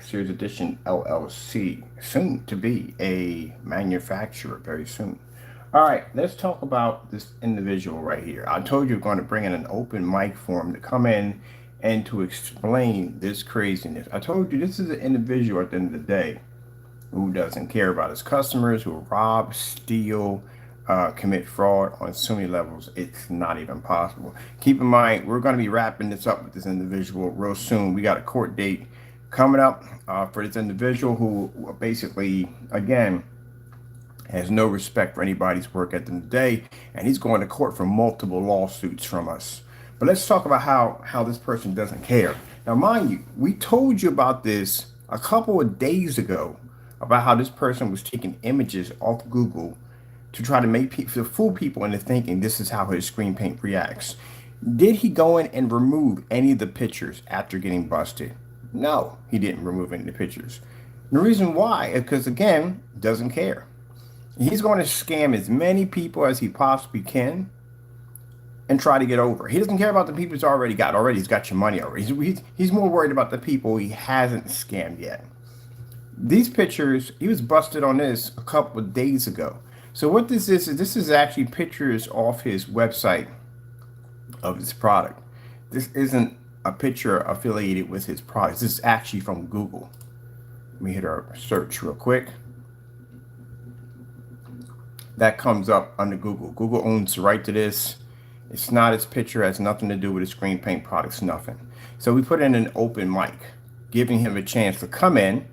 Black Series Edition LLC, soon to be a manufacturer very soon. All right, let's talk about this individual right here. I told you we're going to bring in an open mic for him to come in and to explain this craziness. I told you this is an individual at the end of the day who doesn't care about his customers, who rob, steal, commit fraud on so many levels, it's not even possible. Keep in mind, we're going to be wrapping this up with this individual real soon. We got a court date coming up for this individual who basically, again, has no respect for anybody's work at the end of the day, and he's going to court for multiple lawsuits from us. But let's talk about how this person doesn't care. Now, mind you, we told you about this a couple of days ago about how this person was taking images off Google to try to make people, to fool people into thinking this is how his screen paint reacts. Did he go in and remove any of the pictures after getting busted? No, he didn't remove any of the pictures. And the reason why is because, again, doesn't care. He's going to scam as many people as he possibly can and try to get over. He doesn't care about the people he's already got. Already, he's got your money already. He's more worried about the people he hasn't scammed yet. These pictures, he was busted on this a couple of days ago. So what this is actually pictures off his website of his product. This isn't a picture affiliated with his product. This is actually from Google. Let me hit our search real quick. That comes up under Google. Google owns the right to this. It's not his picture, has nothing to do with his screen paint products, nothing. So we put in an open mic, giving him a chance to come in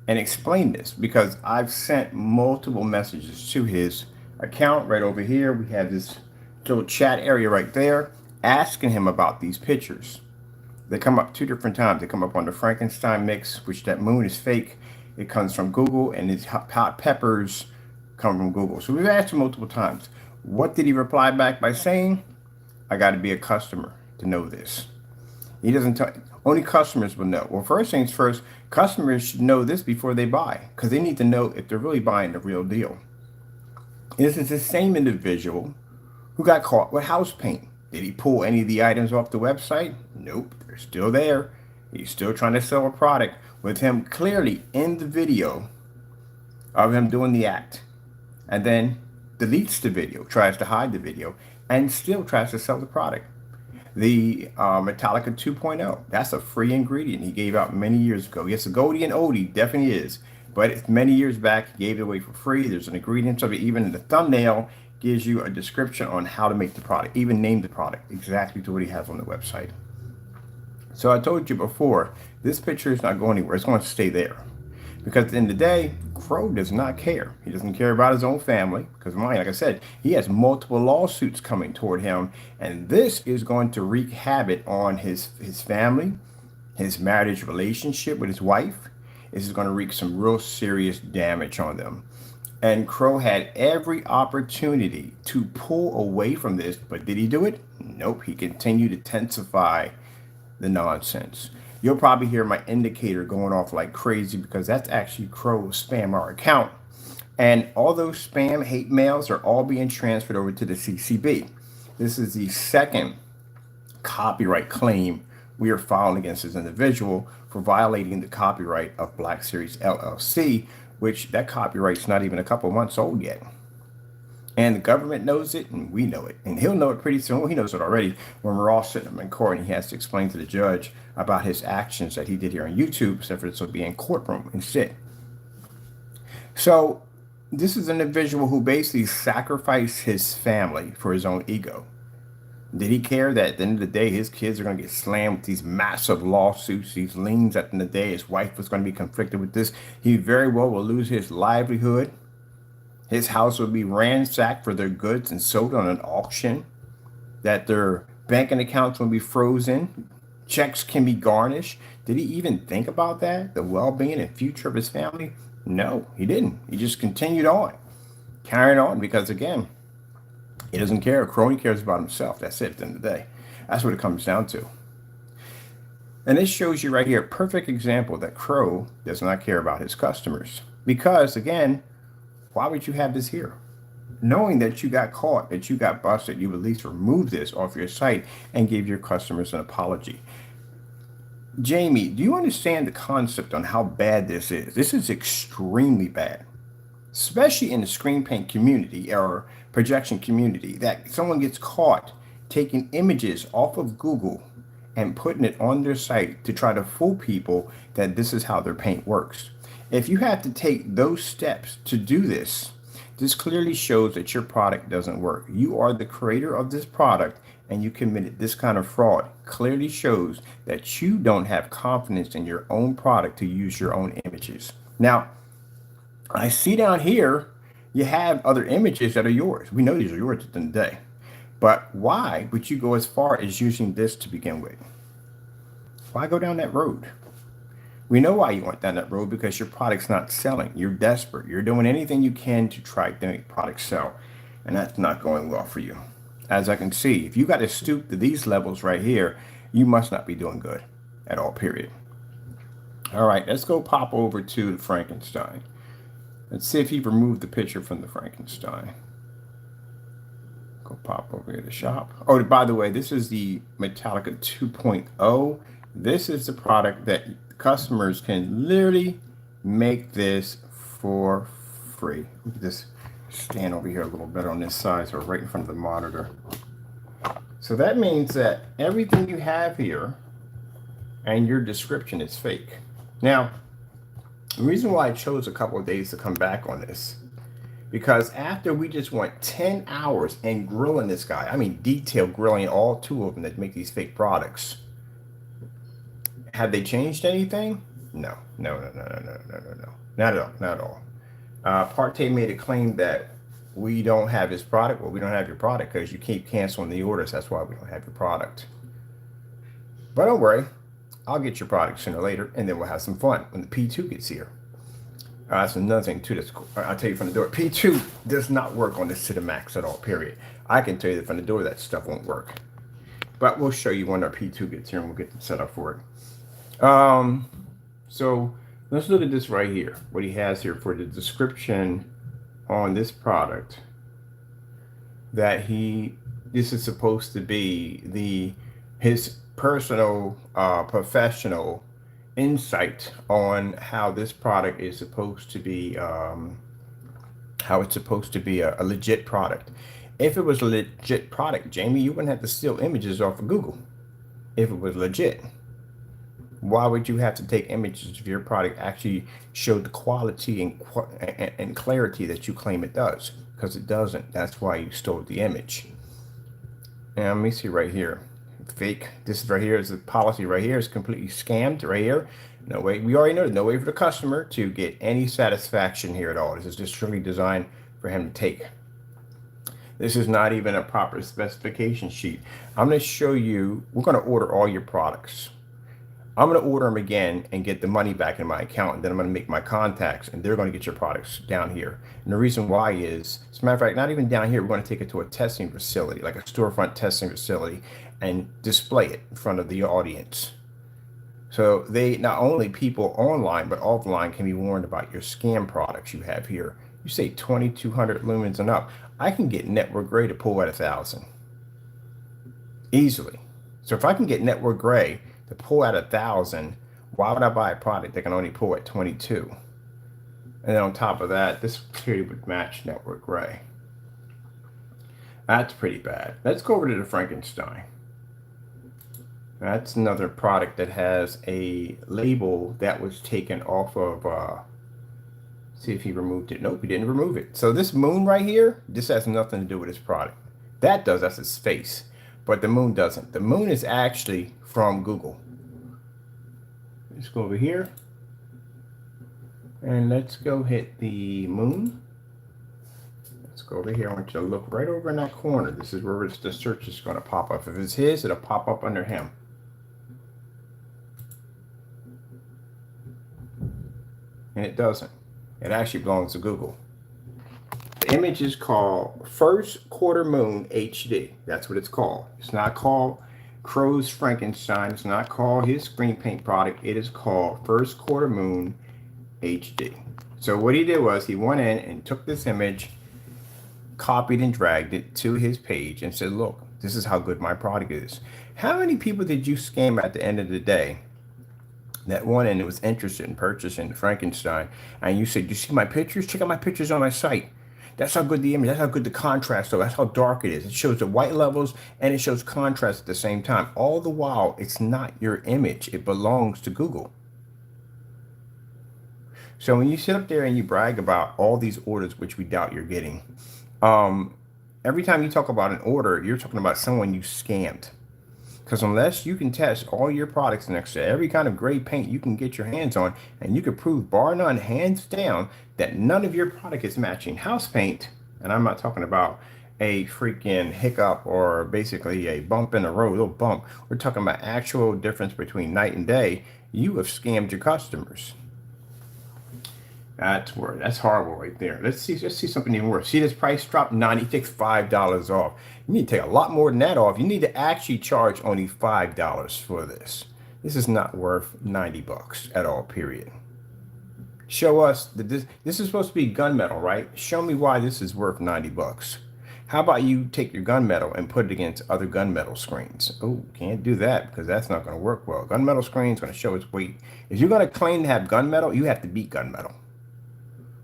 and explain this, because I've sent multiple messages to his account right over here. We have this little chat area right there asking him about these pictures. They come up two different times. They come up on the Frankenstein mix, which that moon is fake. It comes from Google, and his hot peppers come from Google. So we've asked him multiple times. What did he reply back by saying? I got to be a customer to know this. He doesn't tell, only customers will know. Well, first things first, customers should know this before they buy, because they need to know if they're really buying the real deal. This is the same individual who got caught with house paint. Did he pull any of the items off the website? Nope, they're still there. He's still trying to sell a product with him clearly in the video of him doing the act, and then deletes the video, tries to hide the video, and still tries to sell the product. The Metallica 2.0, that's a free ingredient he gave out many years ago. Yes, a Goldie and Odie definitely is, but it's many years back. He gave it away for free. There's an ingredient of it. Even in the thumbnail gives you a description on how to make the product, even name the product exactly to what he has on the website. So I told you before, this picture is not going anywhere. It's going to stay there, because at the end of the day, Crow does not care. He doesn't care about his own family, because mind, like I said, he has multiple lawsuits coming toward him, and this is going to wreak havoc on his family, his marriage relationship with his wife. This is going to wreak some real serious damage on them. And Crow had every opportunity to pull away from this, but did he do it? Nope. He continued to intensify the nonsense. You'll probably hear my indicator going off like crazy, because that's actually Crow's spam our account. And all those spam hate mails are all being transferred over to the CCB. This is the second copyright claim we are filing against this individual for violating the copyright of Black Series LLC, which that copyright's not even a couple months old yet. And the government knows it, and we know it. And he'll know it pretty soon. Well, he knows it already when we're all sitting in court and he has to explain to the judge about his actions that he did here on YouTube, except for this will be in courtroom instead. So this is an individual who basically sacrificed his family for his own ego. Did he care that at the end of the day, his kids are going to get slammed with these massive lawsuits, these liens? At the end of the day, his wife was going to be conflicted with this. He very well will lose his livelihood. His house will be ransacked for their goods and sold on an auction. That their banking accounts will be frozen. Checks can be garnished. Did he even think about that? The well-being and future of his family? No, he didn't. He just continued on, carrying on, because again, he doesn't care. Crony cares about himself. That's it at the end of the day. That's what it comes down to. And this shows you right here a perfect example that Crow does not care about his customers. Because again, why would you have this here? Knowing that you got caught, that you got busted, you at least remove this off your site and give your customers an apology. Jamie, do you understand the concept on how bad this is? This is extremely bad, especially in the screen paint community or projection community, that someone gets caught taking images off of Google and putting it on their site to try to fool people that this is how their paint works. If you have to take those steps to do this, this clearly shows that your product doesn't work. You are the creator of this product and you committed this kind of fraud. Clearly shows that you don't have confidence in your own product to use your own images. Now, I see down here you have other images that are yours. We know these are yours at the end of the day. But why would you go as far as using this to begin with? Why go down that road? We know why you went down that road, because your product's not selling. You're desperate. You're doing anything you can to try to make products sell. And that's not going well for you. As I can see, if you got to stoop to these levels right here, you must not be doing good at all, period. All right, let's go pop over to the Frankenstein. Let's see if he removed the picture from the Frankenstein. Go pop over here to shop. Oh, by the way, this is the Metallica 2.0. This is the product that customers can literally make this for free. Let me just stand over here a little bit on this side, so right in front of the monitor. So that means that everything you have here and your description is fake. Now, the reason why I chose a couple of days to come back on this, because after we just went 10 hours in grilling this guy, I mean detailed grilling all two of them that make these fake products, have they changed anything? No. Not at all. Not at all. Partey made a claim that we don't have his product. Well, we don't have your product because you keep canceling the orders. That's why we don't have your product. But don't worry, I'll get your product sooner or later, and then we'll have some fun when the P2 gets here. That's another thing too. That's cool. I'll tell you from the door. P2 does not work on this Cinemax at all. Period. I can tell you that from the door that stuff won't work. But we'll show you when our P2 gets here, and we'll get them set up for it. So let's look at this right here. What he has here for the description on this product, that this is supposed to be his personal professional insight on how this product is supposed to be, how it's supposed to be a legit product. If it was a legit product, Jamie, you wouldn't have to steal images off of Google. If it was legit, why would you have to take images if your product actually showed the quality and clarity that you claim it does? Because it doesn't. That's why you stole the image. And let me see right here. Fake. This right here is the policy right here. Is completely scammed right here. No way. We already know there's no way for the customer to get any satisfaction here at all. This is just strictly designed for him to take. This is not even a proper specification sheet. I'm going to show you. We're going to order all your products. I'm going to order them again and get the money back in my account. And then I'm going to make my contacts, and they're going to get your products down here. And the reason why is, as a matter of fact, not even down here. We're going to take it to a testing facility, like a storefront testing facility, and display it in front of the audience. So they, not only people online, but offline, can be warned about your scam products you have here. You say 2200 lumens and up. I can get network gray to pull at 1000 easily. So if I can get network gray to pull at 1000, why would I buy a product that can only pull at 22? And then on top of that, this period would match network gray. That's pretty bad. Let's go over to the Frankenstein. That's another product that has a label that was taken off of, see if he removed it. Nope, he didn't remove it. So this moon right here, this has nothing to do with his product. That does, that's his face. But the moon doesn't. The moon is actually from Google. Let's go over here. And let's go hit the moon. Let's go over here. I want you to look right over in that corner. This is where the search is going to pop up. If it's his, it'll pop up under him. And it doesn't. It actually belongs to Google. The image is called First Quarter Moon HD. That's what it's called. It's not called Crow's Frankenstein. It's not called his screen paint product. It is called First Quarter Moon HD. So what he did was he went in and took this image, copied and dragged it to his page and said, look, this is how good my product is. How many people did you scam at the end of the day that one and it was interested in purchasing the Frankenstein, and you said, "You see my pictures? Check out my pictures on my site." That's how good the image. That's how good the contrast. So that's how dark it is. It shows the white levels and it shows contrast at the same time. All the while, it's not your image. It belongs to Google. So when you sit up there and you brag about all these orders, which we doubt you're getting, every time you talk about an order, you're talking about someone you scammed. Because unless you can test all your products next to every kind of gray paint you can get your hands on, and you can prove bar none, hands down, that none of your product is matching house paint, and I'm not talking about a freaking hiccup or basically a bump in the road, a little bump. We're talking about actual difference between night and day. You have scammed your customers. That's horrible right there. Let's see something even worse. See this price drop, $5 off. You need to take a lot more than that off. You need to actually charge only $5 for this. This is not worth 90 bucks at all, period. Show us that this is supposed to be gunmetal, right? Show me why this is worth 90 bucks. How about you take your gunmetal and put it against other gunmetal screens? Oh, can't do that because that's not going to work well. Gunmetal screen is going to show its weight. If you're going to claim to have gunmetal, you have to beat gunmetal.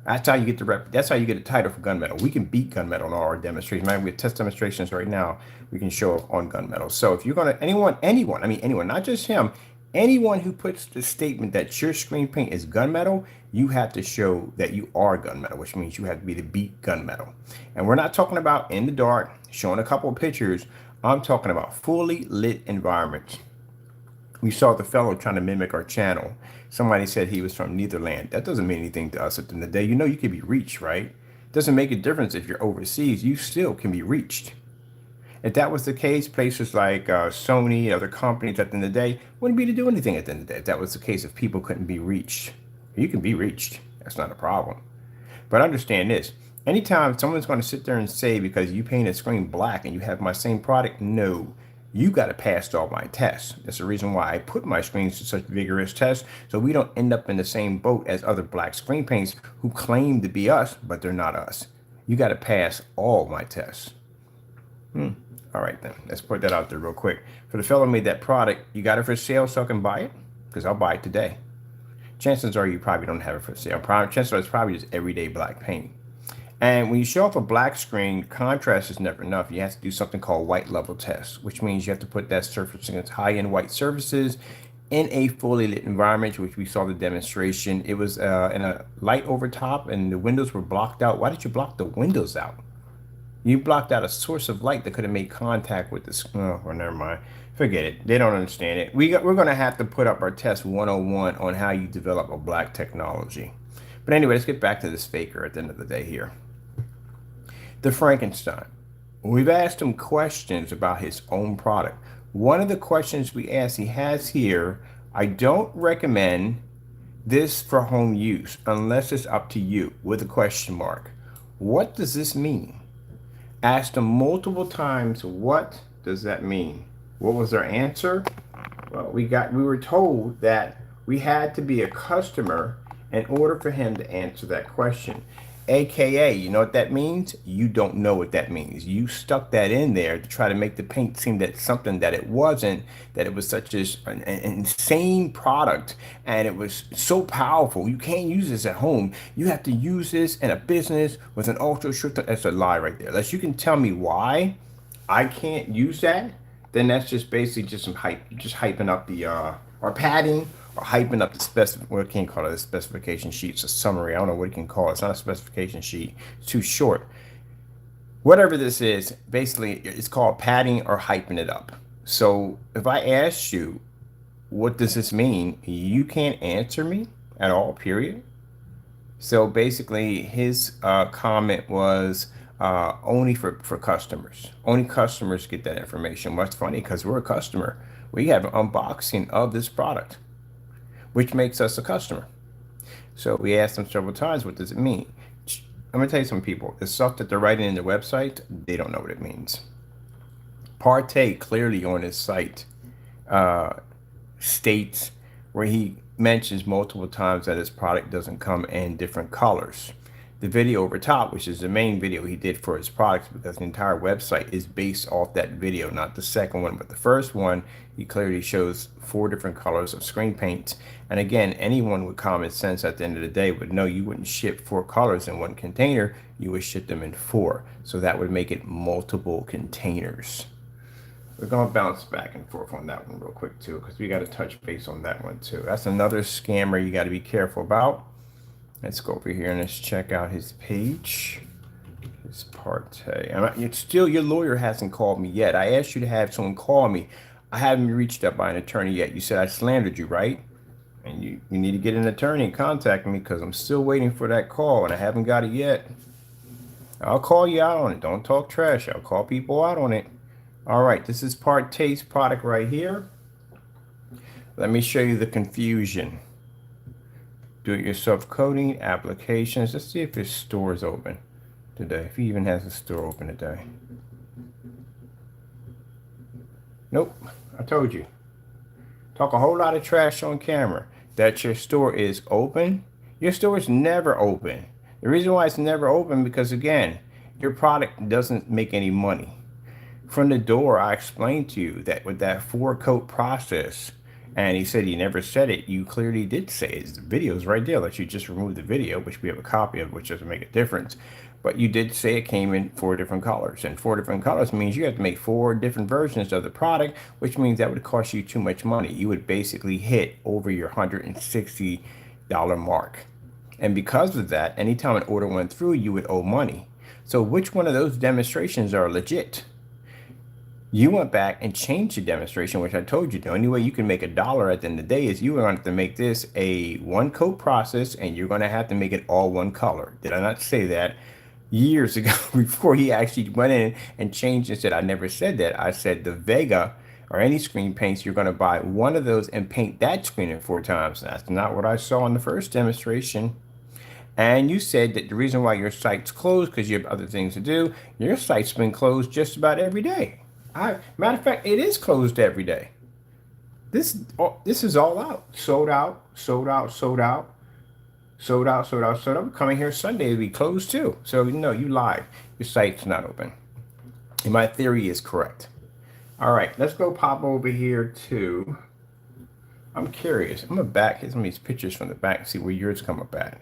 That's how you get the that's how you get a title for gunmetal. We can beat gunmetal in all our demonstrations. Man, we have test demonstrations right now. We can show up on gunmetal. So if you're gonna anyone, not just him, anyone who puts the statement that your screen paint is gunmetal, you have to show that you are gunmetal, which means you have to be the beat gunmetal. And we're not talking about in the dark, showing a couple of pictures. I'm talking about fully lit environments. We saw the fellow trying to mimic our channel. Somebody said he was from Netherlands. That doesn't mean anything to us at the end of the day. You know you can be reached, right? It doesn't make a difference if you're overseas. You still can be reached. If that was the case, places like Sony, other companies at the end of the day wouldn't be to do anything at the end of the day. If that was the case, if people couldn't be reached. You can be reached. That's not a problem. But understand this. Anytime someone's going to sit there and say, because you paint a screen black and you have my same product, no. You got to pass all my tests. That's the reason why I put my screens to such vigorous tests, so we don't end up in the same boat as other black screen paints who claim to be us, but they're not us. You got to pass all my tests. All right, then. Let's put that out there real quick. For the fellow who made that product, you got it for sale so I can buy it? Because I'll buy it today. Chances are you probably don't have it for sale. Chances are it's probably just everyday black paint. And when you show off a black screen, contrast is never enough. You have to do something called white level test, which means you have to put that surface against high-end white surfaces in a fully lit environment, which we saw the demonstration. It was in a light over top and the windows were blocked out. Why did you block the windows out? You blocked out a source of light that could have made contact with the screen. Oh, well, never mind. Forget it. They don't understand it. We're going to have to put up our test 101 on how you develop a black technology. But anyway, let's get back to this faker at the end of the day here. The Frankenstein. We've asked him questions about his own product. One of the questions we asked, he has here, I don't recommend this for home use unless it's up to you, with a question mark. What does this mean? Asked him multiple times, what does that mean? What was their answer? Well, we were told that we had to be a customer in order for him to answer that question. AKA, you know what that means? You don't know what that means. You stuck that in there to try to make the paint seem that something that it wasn't, that it was such an insane product and it was so powerful. You can't use this at home. You have to use this in a business with an ultra strict. That's a lie right there. Unless you can tell me why I can't use that, then that's just basically just some hype, just hyping up the or padding, or hyping up the what I can't call it a specification sheet. It's a summary. I don't know what you can call it. It's not a specification sheet. It's too short. Whatever this is, basically, it's called padding or hyping it up. So if I asked you, what does this mean? You can't answer me at all, period. So basically, his comment was only for customers. Only customers get that information. What's funny, because we're a customer. We have an unboxing of this product, which makes us a customer. So we asked them several times, what does it mean? I'm gonna tell you some people, the stuff that they're writing in their website, they don't know what it means. Partey clearly on his site states where he mentions multiple times that his product doesn't come in different colors. The video over top, which is the main video he did for his products, because the entire website is based off that video, not the second one, but the first one. He clearly shows 4 different colors of screen paints. And again, anyone with common sense at the end of the day would know you wouldn't ship 4 colors in one container, you would ship them in 4. So that would make it multiple containers. We're going to bounce back and forth on that one real quick too, because we got to touch base on that one too. That's another scammer you got to be careful about. Let's go over here and let's check out his page. His partay. It's still, your lawyer hasn't called me yet. I asked you to have someone call me. I haven't been reached up by an attorney yet. You said I slandered you, right? And you need to get an attorney and contact me, because I'm still waiting for that call and I haven't got it yet. I'll call you out on it. Don't talk trash. I'll call people out on it. All right, this is Partay's product right here. Let me show you the confusion. Do-it-yourself coding, applications. Let's see if his store is open today. If he even has a store open today. Nope, I told you. Talk a whole lot of trash on camera that your store is open. Your store is never open. The reason why it's never open, because again, your product doesn't make any money. From the door, I explained to you that with that 4-coat process, and he said he never said it. You clearly did say it. The video's right there. Let you just remove the video, which we have a copy of, which doesn't make a difference. But you did say it came in 4 different colors. And 4 different colors means you have to make 4 different versions of the product, which means that would cost you too much money. You would basically hit over your $160 mark. And because of that, anytime an order went through, you would owe money. So which one of those demonstrations are legit? You went back and changed your demonstration, which I told you the only way you can make $1 at the end of the day is you are going to have to make this a 1-coat process, and you're going to have to make it all 1 color. Did I not say that years ago before he actually went in and changed and said, I never said that. I said the Vega or any screen paints, you're going to buy 1 of those and paint that screen in 4 times. That's not what I saw in the first demonstration. And you said that the reason why your site's closed because you have other things to do. Your site's been closed just about every day. Matter of fact, it is closed every day. This is all out. Sold out, sold out, sold out, sold out, sold out, sold out. Coming here Sunday, it'll be closed too. So, no, you lied. Your site's not open. And my theory is correct. All right, let's go pop over here to, I'm curious. I'm going to back some of these pictures from the back and see where yours come up at.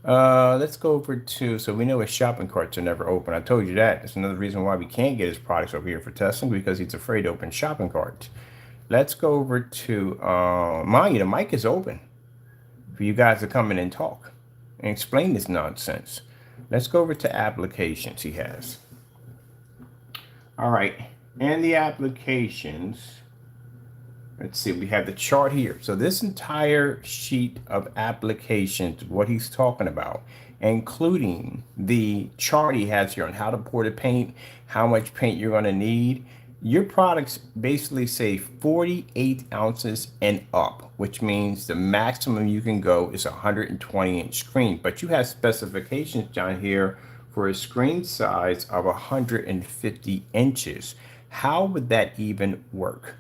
Let's go over to, so we know his shopping carts are never open. I told you that. That's another reason why we can't get his products over here for testing, because he's afraid to open shopping carts. Let's go over to, mind you, the mic is open for you guys to come in and talk and explain this nonsense. Let's go over to applications he has. All right, and the applications, let's see, we have the chart here. So this entire sheet of applications, what he's talking about, including the chart he has here on how to pour the paint, how much paint you're going to need. Your products basically say 48 ounces and up, which means the maximum you can go is a 120-inch screen. But you have specifications down here for a screen size of 150 inches. How would that even work?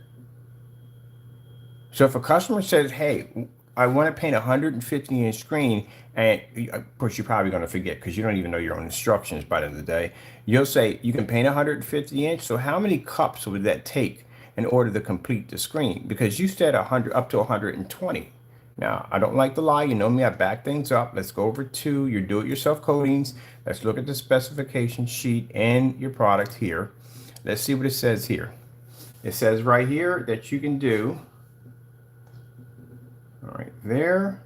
So if a customer says, hey, I want to paint a 150-inch screen, and of course you're probably going to forget because you don't even know your own instructions by the end of the day. You'll say you can paint 150-inch. So how many cups would that take in order to complete the screen? Because you said 100 up to 120. Now, I don't like to lie. You know me, I back things up. Let's go over to your do-it-yourself coatings. Let's look at the specification sheet and your product here. Let's see what it says here. It says right here that you can do, all right, there.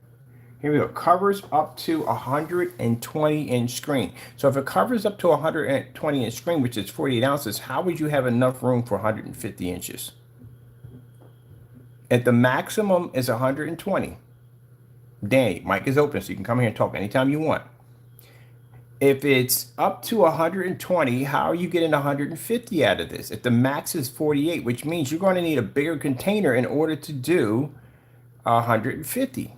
Here we go. Covers up to 120-inch screen. So if it covers up to 120-inch screen, which is 48 ounces, how would you have enough room for 150 inches? At the maximum is 120. Danny, mic is open, so you can come here and talk anytime you want. If it's up to 120, how are you getting 150 out of this? If the max is 48, which means you're going to need a bigger container in order to do 150.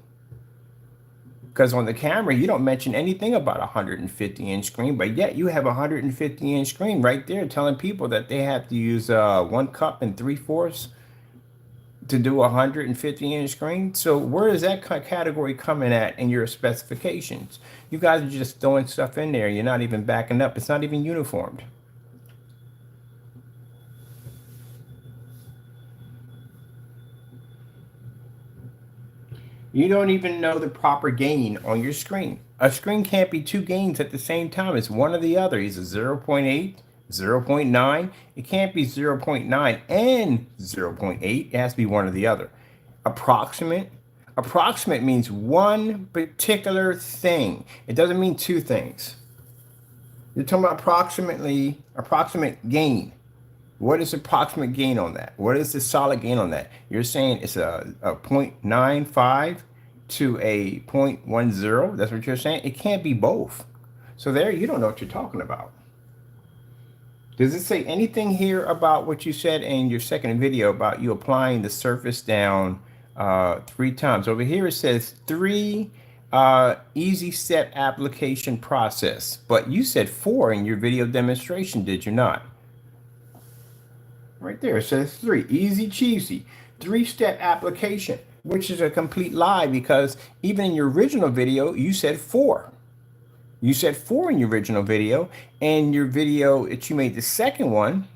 Because on the camera, you don't mention anything about a 150-inch screen, but yet you have a 150-inch screen right there telling people that they have to use 1 cup and 3/4 to do a 150-inch screen. So where is that category coming at in your specifications? You guys are just throwing stuff in there. You're not even backing up. It's not even uniformed. You don't even know the proper gain on your screen. A screen can't be two gains at the same time. It's one or the other. Either 0.8, 0.9. It can't be 0.9 and 0.8. It has to be one or the other. Approximate. Approximate means one particular thing. It doesn't mean two things. You're talking about approximate gain. What is approximate gain on that? What is the solid gain on that? You're saying it's a 0.95 to a 0.10. That's what you're saying. It can't be both. So there, you don't know what you're talking about. Does it say anything here about what you said in your second video about you applying the surface down 3 times? Over here it says 3 easy step application process, but you said 4 in your video demonstration, did you not? Right there, it says 3, easy cheesy, 3-step application, which is a complete lie because even in your original video, you said 4. You said 4 in your original video, and your video that you made the second one,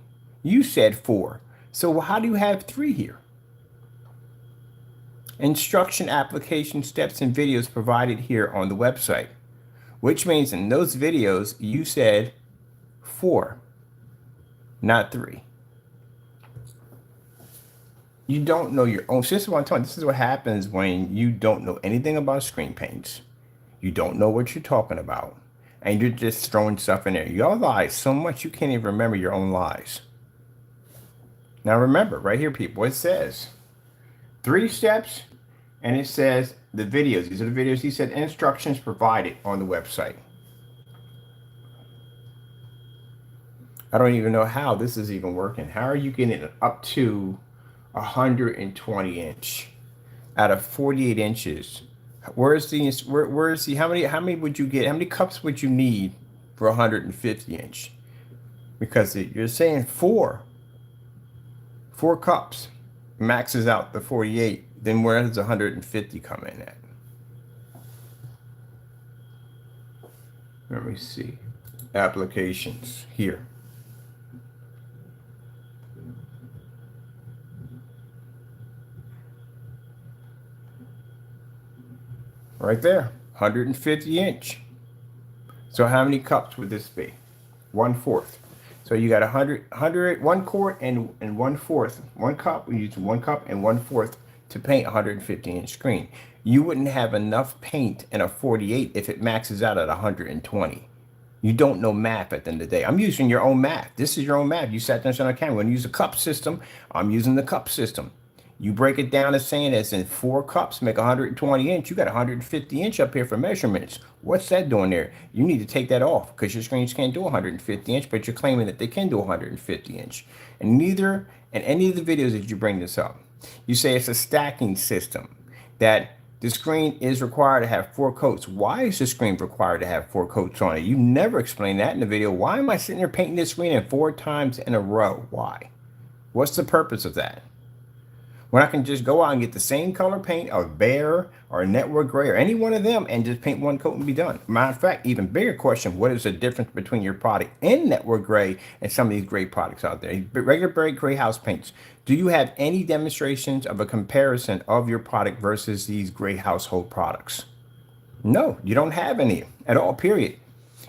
you said 4. So how do you have 3 here? Instruction, application, steps, and videos provided here on the website, which means in those videos, you said 4, not 3. You don't know your own. So this is what I'm telling you. This is what happens when you don't know anything about screen paints. You don't know what you're talking about. And you're just throwing stuff in there. Y'all lie so much you can't even remember your own lies. Now remember, right here, people, it says 3 steps, and it says the videos. These are the videos. He said instructions provided on the website. I don't even know how this is even working. How are you getting it up to 120 inch out of 48 inches? Where's the how many would you get? How many cups would you need for 150 inch? Because you're saying 4 cups maxes out the 48. Then where does 150 come in at? Let me see. Applications here. Right there, 150 inch. So how many cups would this be? 1/4. So you got 1 quart and 1/4. 1 cup, we use 1 cup and 1/4 to paint a 150 inch screen. You wouldn't have enough paint in a 48 if it maxes out at 120. You don't know math at the end of the day. I'm using your own math. This is your own math. You sat down on camera. When you use a cup system, I'm using the cup system. You break it down as saying it's in 4 cups, make 120 inch. You got 150 inch up here for measurements. What's that doing there? You need to take that off because your screens can't do 150 inch, but you're claiming that they can do 150 inch. And neither in any of the videos that you bring this up, you say it's a stacking system, that the screen is required to have 4 coats. Why is the screen required to have 4 coats on it? You never explain that in the video. Why am I sitting there painting this screen in 4 times in a row? Why? What's the purpose of that? When I can just go out and get the same color paint of Bear or Network Gray or any one of them and just paint 1 coat and be done. Matter of fact, even bigger question, what is the difference between your product in Network Gray and some of these gray products out there? Regular gray house paints. Do you have any demonstrations of a comparison of your product versus these gray household products? No, you don't have any at all, period.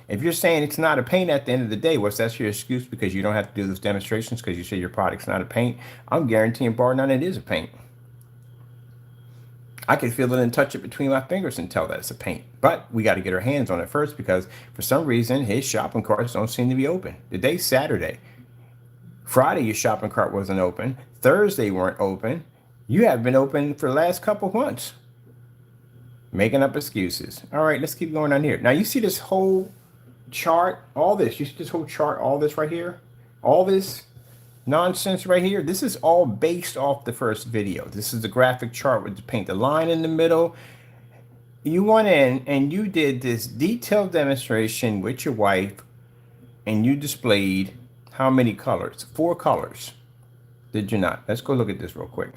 If you're saying it's not a paint at the end of the day, that's your excuse because you don't have to do those demonstrations because you say your product's not a paint. I'm guaranteeing bar none it is a paint. I can feel it and touch it between my fingers and tell that it's a paint. But we got to get our hands on it first because for some reason his shopping carts don't seem to be open. Today's Saturday. Friday your shopping cart wasn't open. Thursday weren't open. You have been open for the last couple of months. Making up excuses. All right, let's keep going on here. Now you see this whole chart, all this, you see this whole chart, all this right here, all this nonsense right here. This is all based off the first video. This is the graphic chart with the paint the line in the middle. You went in and you did this detailed demonstration with your wife and you displayed how many colors? 4 colors. Did you not? Let's go look at this real quick.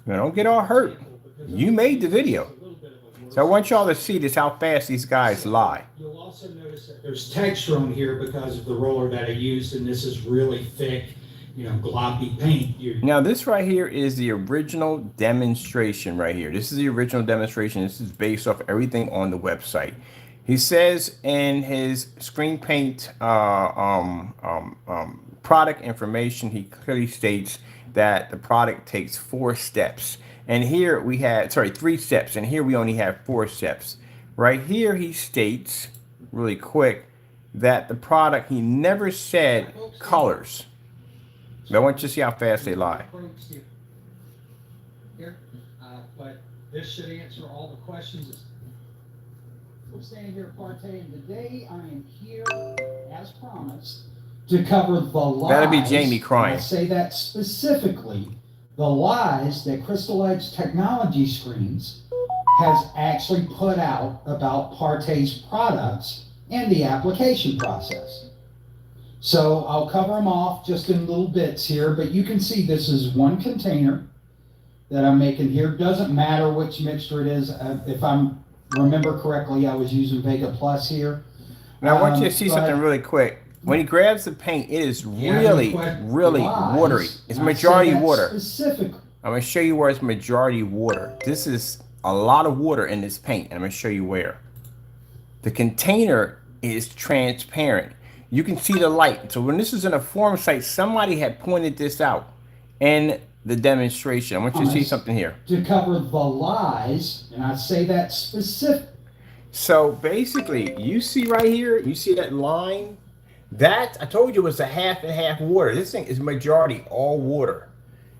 Now, don't get all hurt. You made the video. So I want y'all to see this, how fast these guys lie. You'll also notice that there's texture on here because of the roller that I used, and this is really thick, gloppy paint. Now this right here is the original demonstration right here. This is the original demonstration. This is based off everything on the website. He says in his screen paint product information, he clearly states that the product takes 4 steps. And here we had, 3 steps, and here we only have 4 steps. Right here he states, really quick, that the product, he never said colors. But I want you to see how fast they lie. Here, but this should answer all the questions. We're standing here, Parte, and today I am here, as promised, to cover the lies. That'll be Jamie crying. I say that specifically. The lies that Crystal Edge Technology Screens has actually put out about Parte's products and the application process. So I'll cover them off just in little bits here, but you can see this is one container that I'm making here. Doesn't matter which mixture it is. If I remember correctly, I was using Vega Plus here. Now I want you to see something really quick. When he grabs the paint, it is really watery. It's majority water. I'm going to show you where it's majority water. This is a lot of water in this paint, and I'm going to show you where. The container is transparent. You can see the light. So when this is in a forum site, somebody had pointed this out in the demonstration. I want you to see something here. To cover the lies, and I say that specific. So basically, you see right here, you see that line? That, I told you, was a half and half water. This thing is majority all water.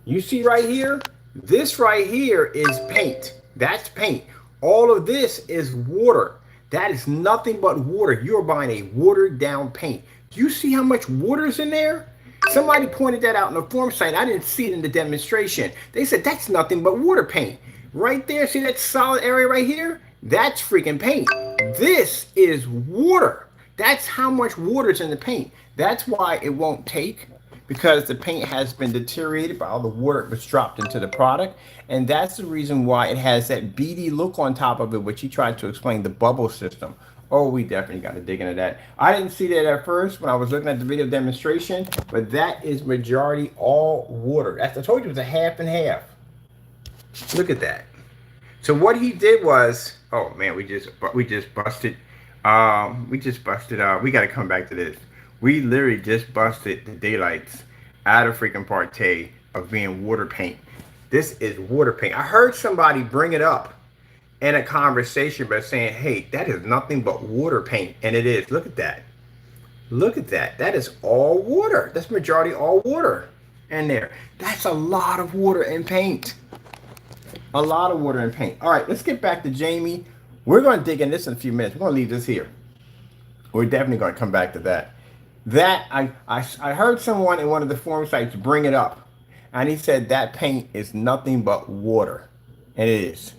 You see right here? This right here is paint. That's paint. All of this is water. That is nothing but water. You're buying a watered down paint. Do you see how much water is in there? Somebody pointed that out in the forum site. I didn't see it in the demonstration. They said that's nothing but water paint. Right there, see that solid area right here? That's freaking paint. This is water. That's how much water is in the paint. That's why it won't take, because the paint has been deteriorated by all the water that was dropped into the product. And that's the reason why it has that beady look on top of it, which he tried to explain, the bubble system. Oh, we definitely got to dig into that. I didn't see that at first when I was looking at the video demonstration, but that is majority all water. As I told you, it was a half and half. Look at that. So what he did was, oh man, we just busted. We got to come back to this. We literally just busted the daylights out of freaking Parte of being water paint. This is water paint. I heard somebody bring it up in a conversation by saying, hey, that is nothing but water paint. And it is. Look at that. Look at that. That is all water. That's majority all water in there. That's a lot of water and paint. A lot of water and paint. All right, let's get back to Jamie. We're going to dig in this in a few minutes. We're going to leave this here. We're definitely going to come back to that. I heard someone in one of the forum sites bring it up, and he said that paint is nothing but water, and it is.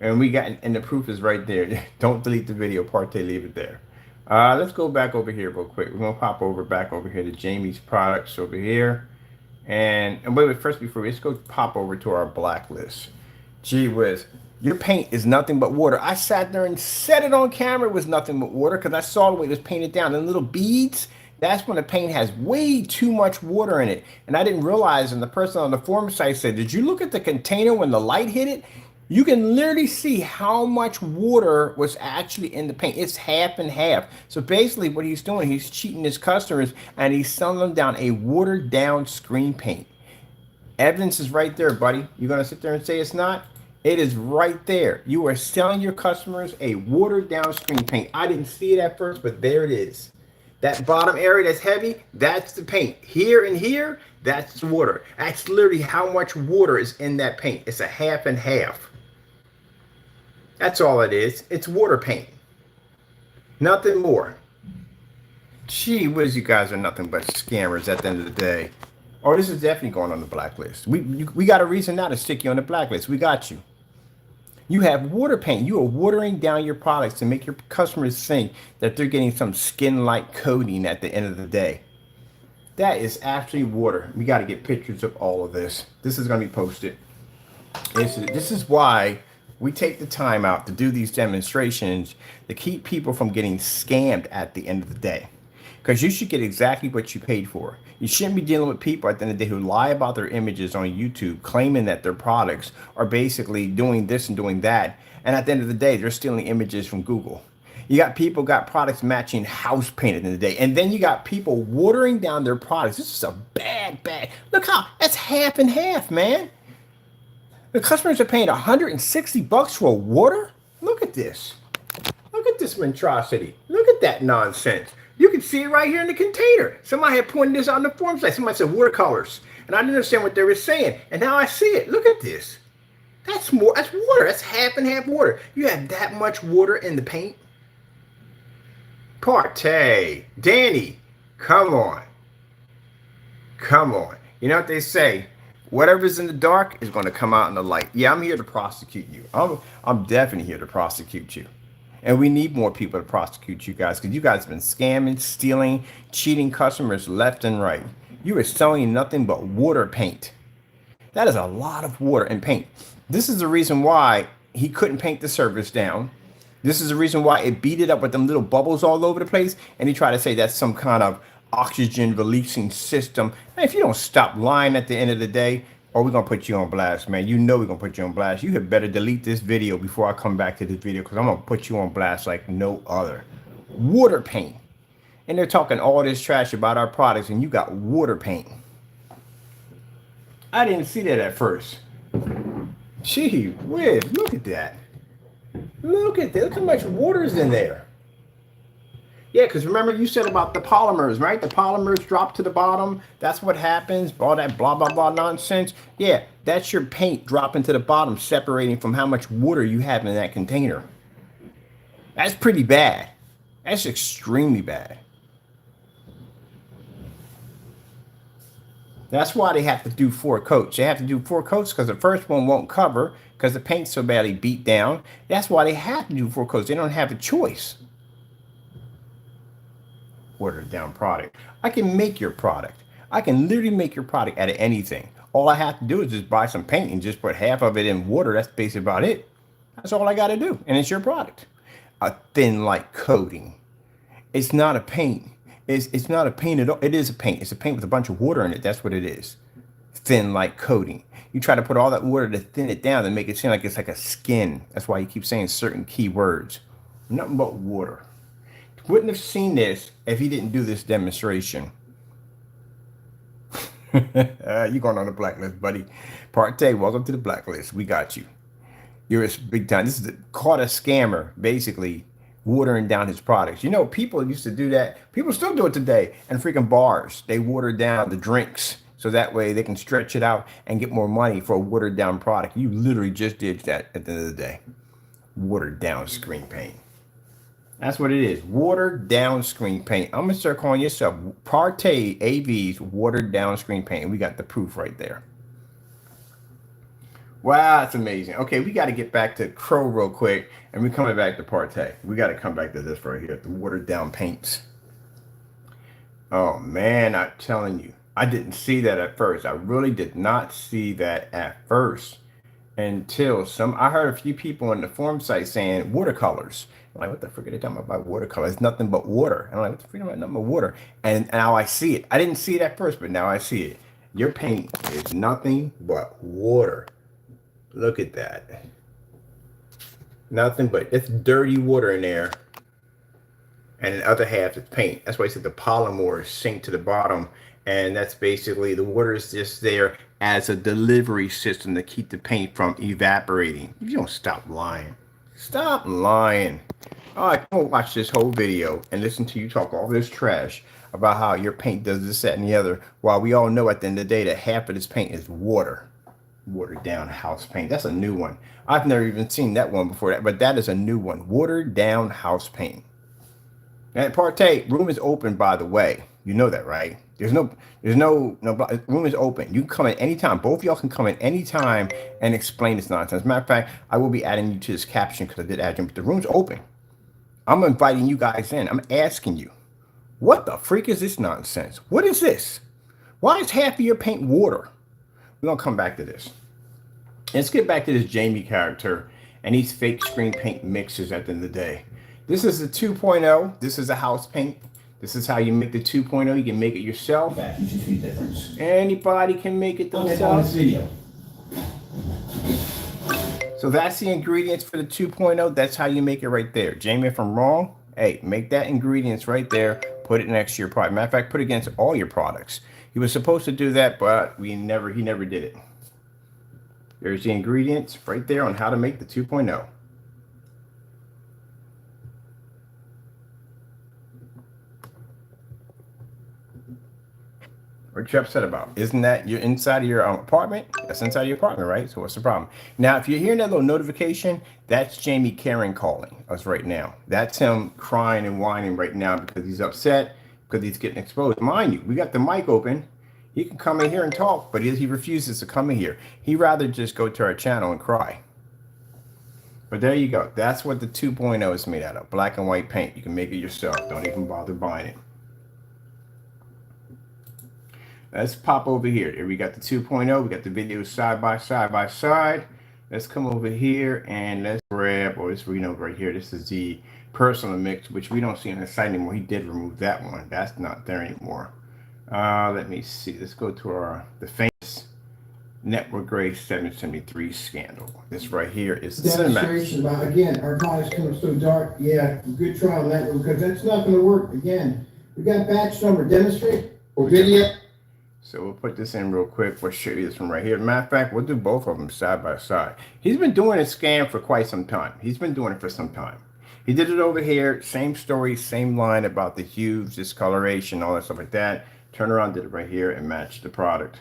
And the proof is right there. Don't delete the video, Parte, leave it there. Let's go back over here real quick. We're going to pop back over here to Jamie's products over here, and wait, first before let's go pop over to our blacklist. Gee whiz. Your paint is nothing but water. I sat there and said it on camera it was nothing but water because I saw the way it was painted down. And little beads, that's when the paint has way too much water in it. And I didn't realize, and the person on the forum site said, did you look at the container when the light hit it? You can literally see how much water was actually in the paint. It's half and half. So basically what he's doing, he's cheating his customers and he's selling them down a watered down screen paint. Evidence is right there, buddy. You're going to sit there and say it's not? It is right there. You are selling your customers a watered down screen paint. I didn't see it at first, but there it is. That bottom area that's heavy, that's the paint. Here and here, that's the water. That's literally how much water is in that paint. It's a half and half. That's all it is. It's water paint. Nothing more. Gee whiz, you guys are nothing but scammers at the end of the day. Oh, this is definitely going on the blacklist. We got a reason now to stick you on the blacklist. We got you. You have water paint. You are watering down your products to make your customers think that they're getting some skin-like coating at the end of the day. That is actually water. We got to get pictures of all of this. This is going to be posted. This is why we take the time out to do these demonstrations to keep people from getting scammed at the end of the day. Because you should get exactly what you paid for. You shouldn't be dealing with people at the end of the day who lie about their images on YouTube, claiming that their products are basically doing this and doing that. And at the end of the day, they're stealing images from Google. You got people got products matching house paint at the end of the day. And then you got people watering down their products. This is a bad. Look how that's half and half, man. The customers are paying $160 for a water? Look at this. Look at this monstrosity. Look at that nonsense. You can see it right here in the container. Somebody had pointed this out on the forum site. Somebody said watercolors. And I didn't understand what they were saying. And now I see it. Look at this. That's more. That's water. That's half and half water. You have that much water in the paint? Partay. Danny, come on. Come on. You know what they say? Whatever's in the dark is going to come out in the light. Yeah, I'm here to prosecute you. I'm definitely here to prosecute you. And we need more people to prosecute you guys because you guys have been scamming, stealing, cheating customers left and right. You are selling nothing but water paint. That is a lot of water and paint. This is the reason why he couldn't paint the surface down. This is the reason why it beat it up with them little bubbles all over the place. And he tried to say that's some kind of oxygen releasing system. And if you don't stop lying at the end of the day, or we're going to put you on blast, man. You know we're going to put you on blast. You had better delete this video before I come back to this video because I'm going to put you on blast like no other. Water paint. And they're talking all this trash about our products and you got water paint. I didn't see that at first. Gee whiz, look at that. Look at that. Look how much water is in there. Yeah, because remember you said about the polymers, right? The polymers drop to the bottom. That's what happens. All that blah, blah, blah nonsense. Yeah, that's your paint dropping to the bottom, separating from how much water you have in that container. That's pretty bad. That's extremely bad. That's why they have to do 4 coats. They have to do 4 coats because the first one won't cover because the paint's so badly beat down. That's why they have to do 4 coats. They don't have a choice. Watered down product. I can make your product. I can literally make your product out of anything. All I have to do is just buy some paint and just put half of it in water. That's basically about it. That's all I got to do. And it's your product. A thin light coating. It's not a paint. It's not a paint at all. It is a paint. It's a paint with a bunch of water in it. That's what it is. Thin light coating. You try to put all that water to thin it down and make it seem like it's like a skin. That's why you keep saying certain key words. Nothing but water. Wouldn't have seen this if he didn't do this demonstration. You're going on the blacklist, buddy. Partay, welcome to the blacklist. We got you. You're a big time. This is caught a scammer, basically watering down his products. You know, people used to do that. People still do it today. And freaking bars, they water down the drinks so that way they can stretch it out and get more money for a watered down product. You literally just did that at the end of the day. Watered down screen paint. That's what it is. Watered down screen paint. I'm going to start calling yourself Partay AV's watered down screen paint. We got the proof right there. Wow, that's amazing. Okay, we got to get back to Crow real quick. And we're coming back to Partay. We got to come back to this right here. The watered down paints. Oh, man, I'm telling you. I didn't see that at first. I really did not see that at first. Until I heard a few people on the forum site saying watercolors. I'm like, what the frick are they talking about watercolor? It's nothing but water. And I'm like, what the frick about nothing but water? And now I see it. I didn't see it at first, but now I see it. Your paint is nothing but water. Look at that. Nothing but it's dirty water in there. And the other half is paint. That's why I said the polymers sink to the bottom. And that's basically the water is just there as a delivery system to keep the paint from evaporating. You don't stop lying. Stop lying. Oh, I can't watch this whole video and listen to you talk all this trash about how your paint does this, that, and the other, while we all know at the end of the day that half of this paint is water. Watered down house paint. That's a new one. I've never even seen that one before, but that is a new one. Watered down house paint. And Partay, room is open, by the way. You know that, right? There's no room is open. You can come in anytime. Both of y'all can come in anytime and explain this nonsense. As a matter of fact, I will be adding you to this caption because I did add you, but the room's open. I'm inviting you guys in. I'm asking you, what the freak is this nonsense? What is this? Why is half of your paint water? We're going to come back to this. Let's get back to this Jamie character and these fake screen paint mixers at the end of the day. This is a 2.0. This is a house paint. This is how you make the 2.0. You can make it yourself. You should see the difference. Anybody can make it themselves. So that's the ingredients for the 2.0. That's how you make it right there. Jamie, if I'm wrong, hey, make that ingredients right there. Put it next to your product. Matter of fact, put it against all your products. He was supposed to do that, but he never did it. There's the ingredients right there on how to make the 2.0. What you upset about? Isn't that you're inside of your apartment? That's inside of your apartment, right? So what's the problem? Now, if you're hearing that little notification, that's Jamie Karen calling us right now. That's him crying and whining right now because he's upset, because he's getting exposed. Mind you, we got the mic open. He can come in here and talk, but he refuses to come in here. He'd rather just go to our channel and cry. But there you go. That's what the 2.0 is made out of. Black and white paint. You can make it yourself. Don't even bother buying it. Let's pop over here. Here we got the 2.0. We got the videos side by side. Let's come over here and let's grab, or this we know right here. This is the personal mix, which we don't see on the site anymore. He did remove that one. That's not there anymore. Let me see. Let's go to the famous Network Grade 773 scandal. This right here is demonstration about, again, our products come so dark. Yeah, good try on that one, because that's not going to work. Again, we got batch number, demonstrate or video. So we'll put this in real quick. We'll show you this one right here. Matter of fact, we'll do both of them side by side. He's been doing a scam for quite some time. He's been doing it for some time. He did it over here. Same story, same line about the hues, discoloration, all that stuff like that. Turn around, did it right here and match the product.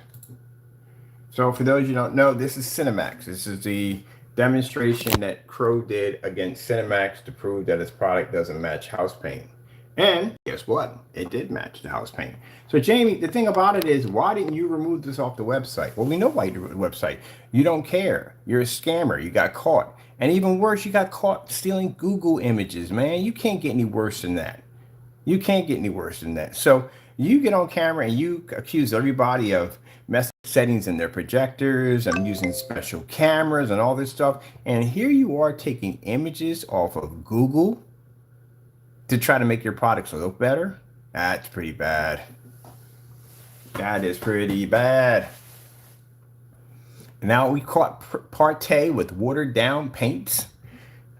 So for those you don't know, this is Cinemax. This is the demonstration that Crow did against Cinemax to prove that his product doesn't match house paint. And guess what? It did match the house paint. So Jamie, the thing about it is, why didn't you remove this off the website? Well, we know why you removed the website. You don't care. You're a scammer. You got caught. And even worse, you got caught stealing Google images, man. You can't get any worse than that. You can't get any worse than that. So you get on camera and you accuse everybody of messing settings in their projectors and using special cameras and all this stuff. And here you are taking images off of Google to try to make your products look better. That's pretty bad. That is pretty bad. Now we caught Partey with watered down paints.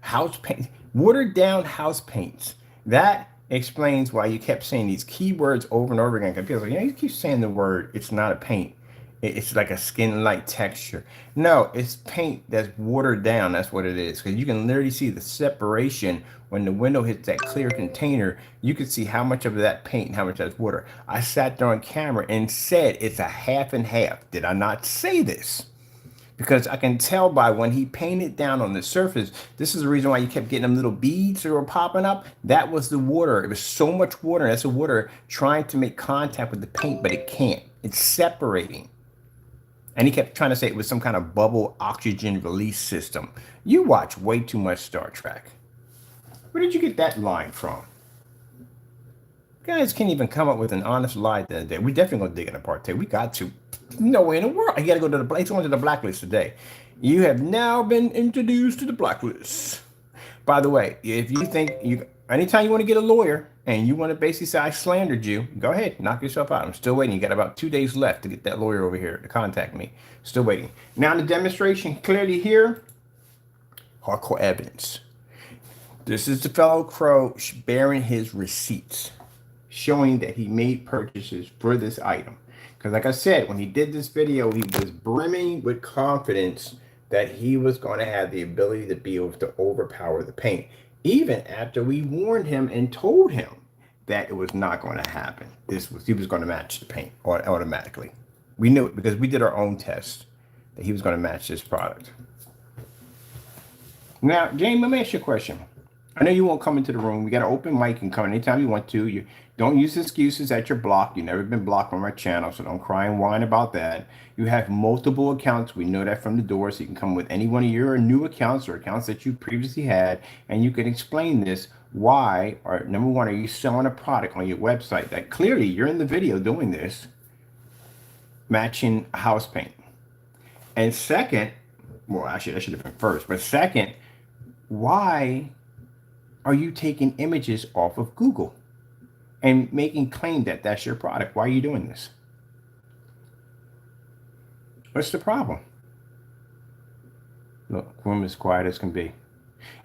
House paint. Watered down house paints. That explains why you kept saying these keywords over and over again. People like, you keep saying the word, it's not a paint. It's like a skin-like texture. No, it's paint that's watered down. That's what it is. Because you can literally see the separation when the window hits that clear container. You can see how much of that paint and how much that's water. I sat there on camera and said it's a half and half. Did I not say this? Because I can tell by when he painted down on the surface, this is the reason why you kept getting them little beads that were popping up. That was the water. It was so much water. That's the water trying to make contact with the paint, but it can't. It's separating. And he kept trying to say it was some kind of bubble oxygen release system. You watch way too much Star Trek. Where did you get that line from? Guys can't even come up with an honest lie the other day. We definitely gonna dig it apart today. We got to. No way in the world. You gotta go to the blacklist. Going to the blacklist today. You have now been introduced to the blacklist. By the way, if you think anytime you want to get a lawyer and you want to basically say I slandered you, go ahead, knock yourself out. I'm still waiting. You got about 2 days left to get that lawyer over here to contact me. Still waiting. Now the demonstration clearly here, hardcore evidence. This is the fellow Crow bearing his receipts, showing that he made purchases for this item. Because like I said, when he did this video, he was brimming with confidence that he was going to have the ability to be able to overpower the paint, even after we warned him and told him that it was not going to happen. He was going to match the paint automatically. We knew it because we did our own test that he was going to match this product. Now, James, let me ask you a question. I know you won't come into the room. We got an open mic and come anytime you want to. You don't use excuses that you're blocked. You've never been blocked on our channel, so don't cry and whine about that. You have multiple accounts. We know that from the door, so you can come with any one of your new accounts or accounts that you previously had, and you can explain this. Why, or number one, are you selling a product on your website that clearly you're in the video doing this, matching house paint? And second, Well, actually, that should have been first. But second, why are you taking images off of Google and making claim that that's your product? Why are you doing this? What's the problem? Look, room as quiet as can be.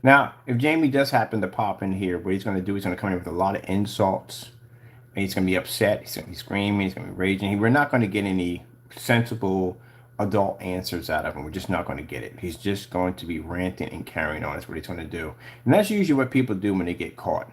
Now, if Jamie does happen to pop in here, what he's going to do, he's going to come in with a lot of insults. And he's going to be upset. He's going to be screaming. He's going to be raging. We're not going to get any sensible adult answers out of him. We're just not going to get it. He's just going to be ranting and carrying on. That's what he's going to do. And that's usually what people do when they get caught.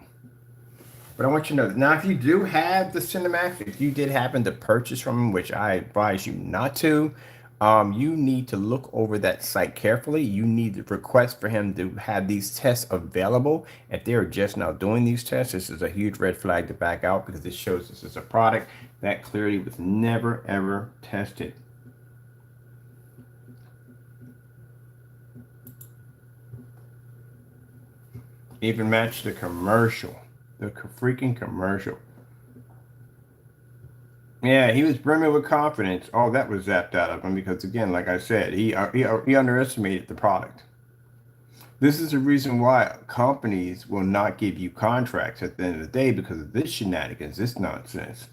But I want you to know that now, if you do have the Cinemax, if you did happen to purchase from him, which I advise you not to, you need to look over that site carefully. You need to request for him to have these tests available. If they're just now doing these tests, this is a huge red flag to back out, because it shows this is a product that clearly was never, ever tested. Even match the commercial, the freaking commercial. Yeah, he was brimming with confidence. Oh, that was zapped out of him because, again, like I said, he underestimated the product. This is the reason why companies will not give you contracts at the end of the day, because of this shenanigans, this nonsense.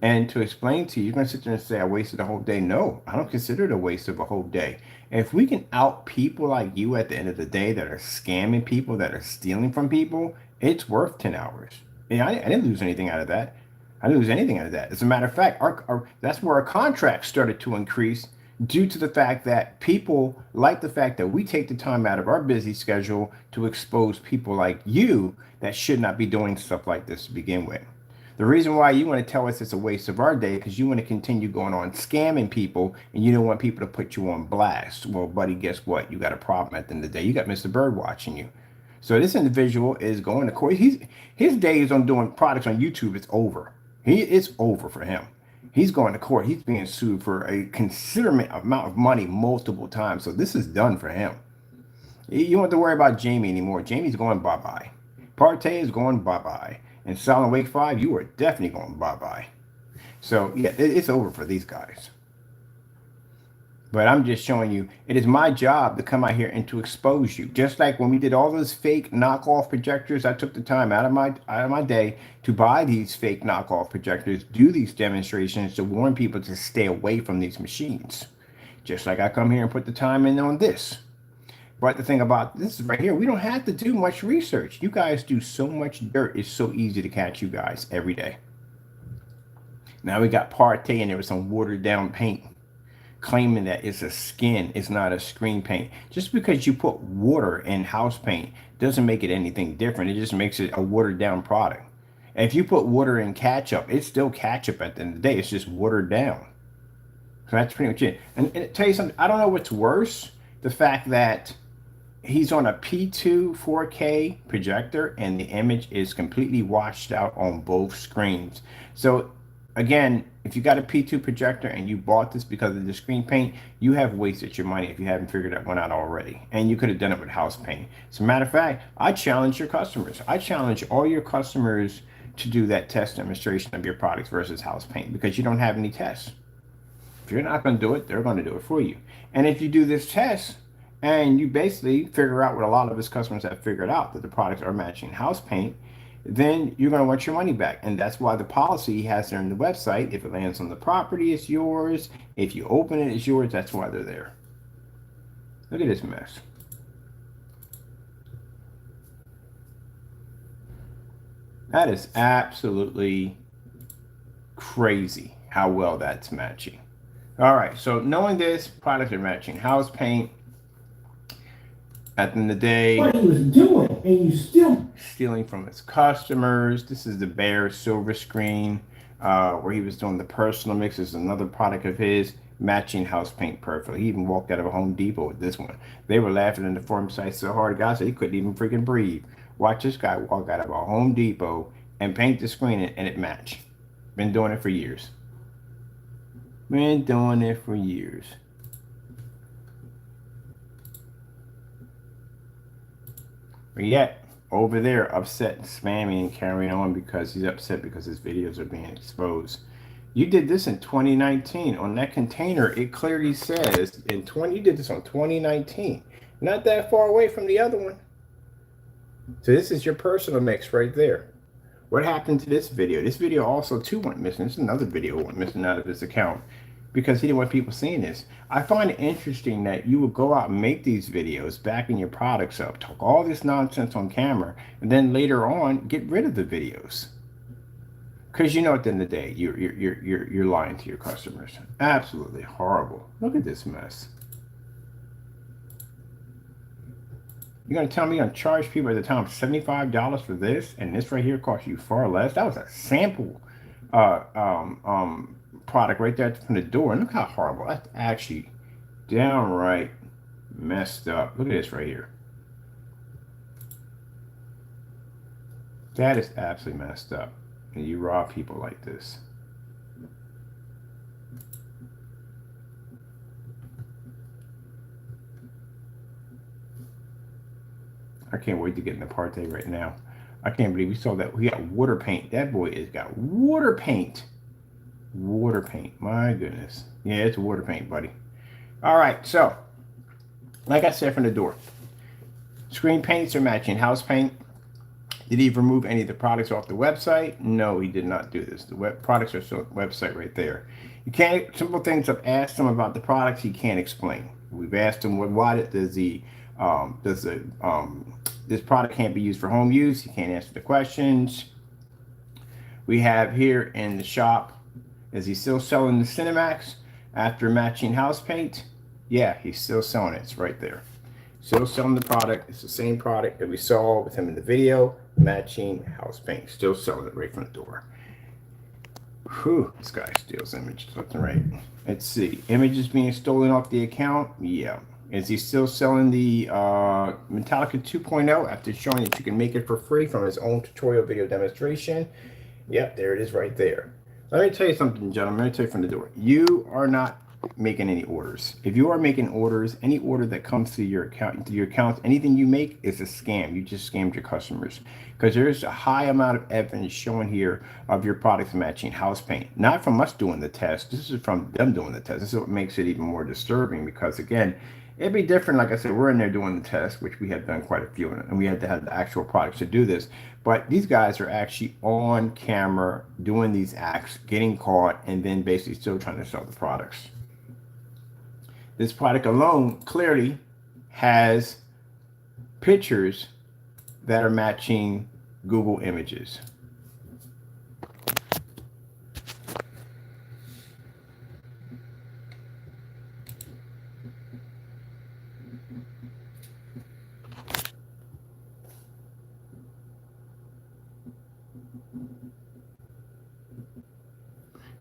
And to explain to you, you're going to sit there and say, I wasted a whole day. No, I don't consider it a waste of a whole day. If we can out people like you at the end of the day that are scamming people, that are stealing from people, it's worth 10 hours. And I didn't lose anything out of that. I didn't lose anything out of that. As a matter of fact, that's where our contracts started to increase, due to the fact that people like the fact that we take the time out of our busy schedule to expose people like you that should not be doing stuff like this to begin with. The reason why you want to tell us it's a waste of our day, because you want to continue going on scamming people, and you don't want people to put you on blast. Well, buddy, guess what? You got a problem at the end of the day. You got Mr. Bird watching you. So this individual is going to court. His days on doing products on YouTube, it's over. It's over for him. He's going to court. He's being sued for a considerable amount of money multiple times. So this is done for him. You don't have to worry about Jamie anymore. Jamie's going bye-bye. Partey is going bye-bye. And Silent Wake 5, you are definitely going bye-bye. So, yeah, it's over for these guys. But I'm just showing you, it is my job to come out here and to expose you. Just like when we did all those fake knockoff projectors, I took the time out of my day to buy these fake knockoff projectors, do these demonstrations to warn people to stay away from these machines. Just like I come here and put the time in on this. But the thing about this is right here, we don't have to do much research. You guys do so much dirt. It's so easy to catch you guys every day. Now we got Partey, and there was some watered down paint, claiming that it's a skin, it's not a screen paint. Just because you put water in house paint doesn't make it anything different. It just makes it a watered down product. And if you put water in ketchup, it's still ketchup at the end of the day. It's just watered down. So that's pretty much it. And tell you something, I don't know what's worse, the fact that he's on a P2 4K projector and the image is completely washed out on both screens. So again, if you got a P2 projector and you bought this because of the screen paint, you have wasted your money if you haven't figured that one out already. And you could have done it with house paint. As a matter of fact, I challenge your customers. I challenge all your customers to do that test demonstration of your products versus house paint, because you don't have any tests. If you're not going to do it, they're going to do it for you. And if you do this test, and you basically figure out what a lot of his customers have figured out, that the products are matching house paint, then you're going to want your money back. And that's why the policy he has there on the website, if it lands on the property, it's yours. If you open it, it's yours. That's why they're there. Look at this mess. That is absolutely crazy how well that's matching. All right, so knowing this, products are matching house paint. At the end of the day, What he was doing, and you still stealing from his customers. This is the Bear silver screen, where he was doing the personal mix. This is another product of his, matching house paint perfectly. He even walked out of a Home Depot with this one. They were laughing in the forum site so hard, guys, that he couldn't even freaking breathe. Watch this guy walk out of a Home Depot and paint the screen and it match. Been doing it for years. Been doing it for years. But yet, over there, upset and spamming and carrying on because he's upset because his videos are being exposed. You did this in 2019 on that container. It clearly says you did this on 2019, not that far away from the other one. So this is your personal mix right there. What happened to this video? This video also too went missing. This is another video went missing out of this account because he didn't want people seeing this. I find it interesting that you would go out and make these videos, backing your products up, talk all this nonsense on camera, and then later on get rid of the videos. Because you know at the end of the day, you're lying to your customers. Absolutely horrible. Look at this mess. You're gonna tell me I'm gonna charge people at the time $75 for this, and this right here costs you far less? That was a sample product right there from the door. And look how horrible. That's actually downright messed up. Look at this right here. That is absolutely messed up. And you rob people like this. I can't wait to get in the party right now. I can't believe we saw that. We got water paint. That boy has got water paint. Water paint. My goodness. Yeah, it's water paint, buddy. All right. So, like I said from the door, screen paints are matching house paint. Did he remove any of the products off the website? No, he did not do this. The products are still on the website right there. You can't, simple things I've asked him about the products, he can't explain. We've asked him why this product can't be used for home use. He can't answer the questions. We have here in the shop, is he still selling the Cinemax after matching house paint? Yeah, he's still selling it. It's right there. Still selling the product. It's the same product that we saw with him in the video, matching house paint. Still selling it right from the door. Whew, this guy steals images left and right. Let's see. Images being stolen off the account? Yeah. Is he still selling the Metallica 2.0 after showing that you can make it for free from his own tutorial video demonstration? Yep, there it is right there. Let me tell you something, gentlemen. Let me tell you from the door. You are not making any orders. If you are making orders, any order that comes to your account, anything you make is a scam. You just scammed your customers, because there's a high amount of evidence showing here of your products matching house paint. Not from us doing the test. This is from them doing the test. This is what makes it even more disturbing, because again, it'd be different. Like I said, we're in there doing the test, which we have done quite a few, and we had to have the actual products to do this. But these guys are actually on camera doing these acts, getting caught, and then basically still trying to sell the products. This product alone clearly has pictures that are matching Google images.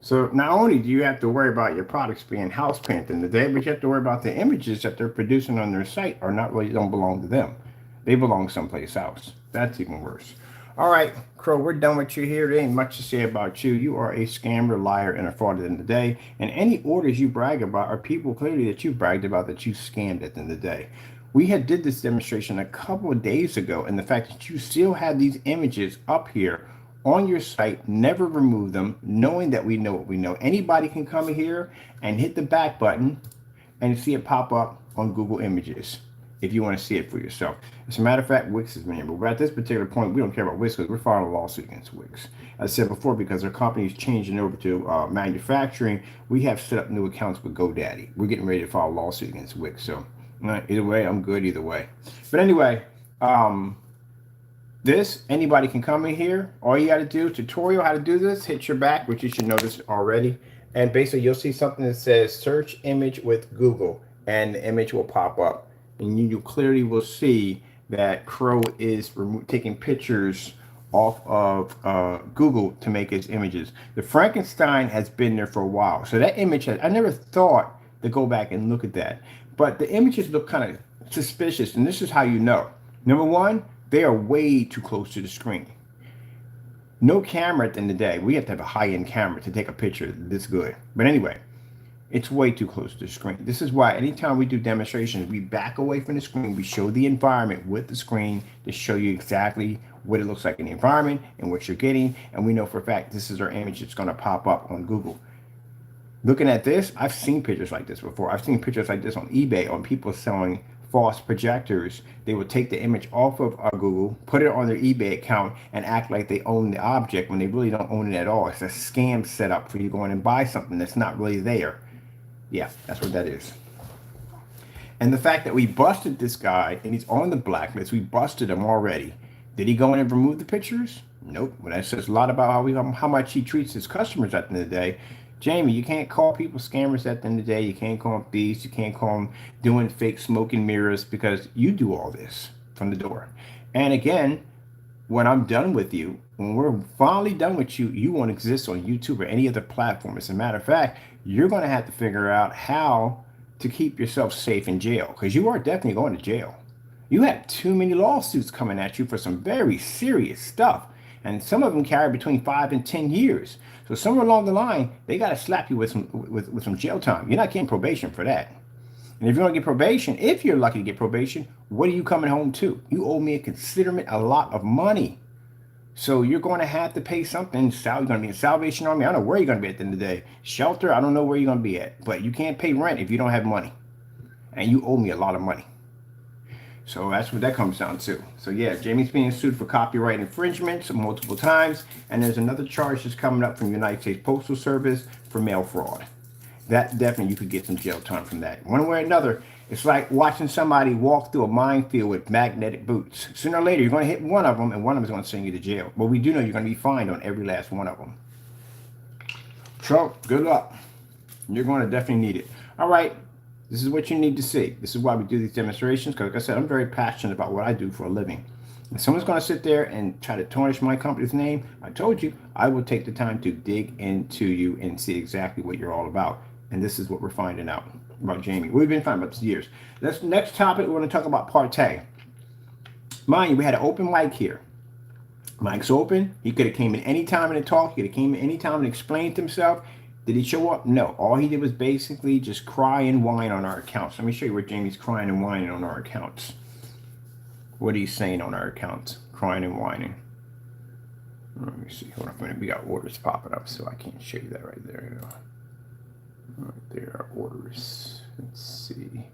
So not only do you have to worry about your products being house painted in the day, but you have to worry about the images that they're producing on their site don't belong to them. They belong someplace else. That's even worse. All right, Crow, we're done with you here. There ain't much to say about you. You are a scammer, liar, and a fraud at the end of the day. And any orders you brag about are people clearly that you bragged about that you scammed at the end of the day. We did this demonstration a couple of days ago, and the fact that you still have these images up here on your site, never remove them, knowing that we know what we know. Anybody can come here and hit the back button and see it pop up on Google Images if you want to see it for yourself. As a matter of fact, Wix is been, but at this particular point, we don't care about Wix because we're filing a lawsuit against Wix. As I said before, because our company is changing over to manufacturing, we have set up new accounts with GoDaddy. We're getting ready to file a lawsuit against Wix. So either way, I'm good either way. But anyway, anybody can come in here. All you got to do, tutorial how to do this, hit your back, which you should know this already. And basically you'll see something that says search image with Google, and the image will pop up. And you clearly will see that Crow is taking pictures off of Google to make his images. The Frankenstein has been there for a while. So that image, I never thought to go back and look at that. But the images look kind of suspicious. And this is how you know. Number one, they are way too close to the screen. No camera at the end of the day. We have to have a high-end camera to take a picture this good. But anyway, it's way too close to the screen. This is why anytime we do demonstrations, we back away from the screen. We show the environment with the screen to show you exactly what it looks like in the environment and what you're getting. And we know for a fact this is our image that's going to pop up on Google. Looking at this, I've seen pictures like this before. I've seen pictures like this on eBay on people selling false projectors. They would take the image off of Google, put it on their eBay account, and act like they own the object when they really don't own it at all. It's a scam setup for you going and buy something that's not really there. Yeah, that's what that is. And the fact that we busted this guy and he's on the blacklist, we busted him already. Did he go in and remove the pictures? Nope. Well, that says a lot about how much he treats his customers at the end of the day. Jamie, you can't call people scammers at the end of the day. You can't call them thieves. You can't call them doing fake smoke and mirrors, because you do all this from the door. And again, when I'm done with you, when we're finally done with you, you won't exist on YouTube or any other platform. As a matter of fact, you're going to have to figure out how to keep yourself safe in jail, because you are definitely going to jail. You have too many lawsuits coming at you for some very serious stuff. And some of them carry between 5 and 10 years. So somewhere along the line, they got to slap you with some jail time. You're not getting probation for that. And if you're going to get probation, if you're lucky to get probation, what are you coming home to? You owe me a lot of money. So you're going to have to pay something. You're going to be in Salvation Army. I don't know where you're going to be at the end of the day. Shelter, I don't know where you're going to be at. But you can't pay rent if you don't have money. And you owe me a lot of money. So that's what that comes down to. So yeah, Jamie's being sued for copyright infringements multiple times. And there's another charge that's coming up from the United States Postal Service for mail fraud. That definitely, you could get some jail time from that. One way or another, it's like watching somebody walk through a minefield with magnetic boots. Sooner or later, you're going to hit one of them, and one of them is going to send you to jail. But we do know you're going to be fined on every last one of them. So good luck. You're going to definitely need it. All right. This is what you need to see. This is why we do these demonstrations, because like I said, I'm very passionate about what I do for a living. If someone's going to sit there and try to tarnish my company's name, I told you, I will take the time to dig into you and see exactly what you're all about. And this is what we're finding out about Jamie. We've been finding about this years. Next topic, we're going to talk about Partey. Mind you, we had an open mic here. Mic's open. He could have came in any time in the talk. He could have came in any time and explained himself. Did he show up? No. All he did was basically just cry and whine on our accounts. Let me show you where Jamie's crying and whining on our accounts. What he's saying on our accounts. Crying and whining. Let me see. Hold on a minute. We got orders popping up, so I can't show you that right there. Right there are orders. Let's see.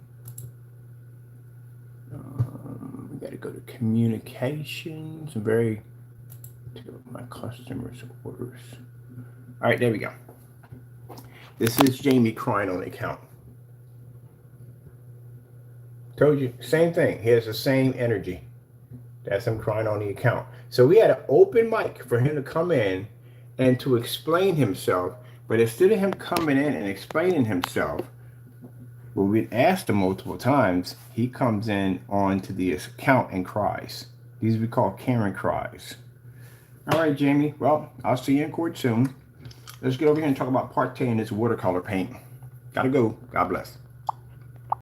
We got to go to communications. My customers' orders. All right, there we go. This is Jamie crying on the account. Told you, same thing. He has the same energy. That's him crying on the account. So we had an open mic for him to come in and to explain himself. But instead of him coming in and explaining himself, well, we asked him multiple times, he comes in onto the account and cries. These we call Karen cries. All right, Jamie. Well, I'll see you in court soon. Let's get over here and talk about Partey and this watercolor paint. Gotta go. God bless.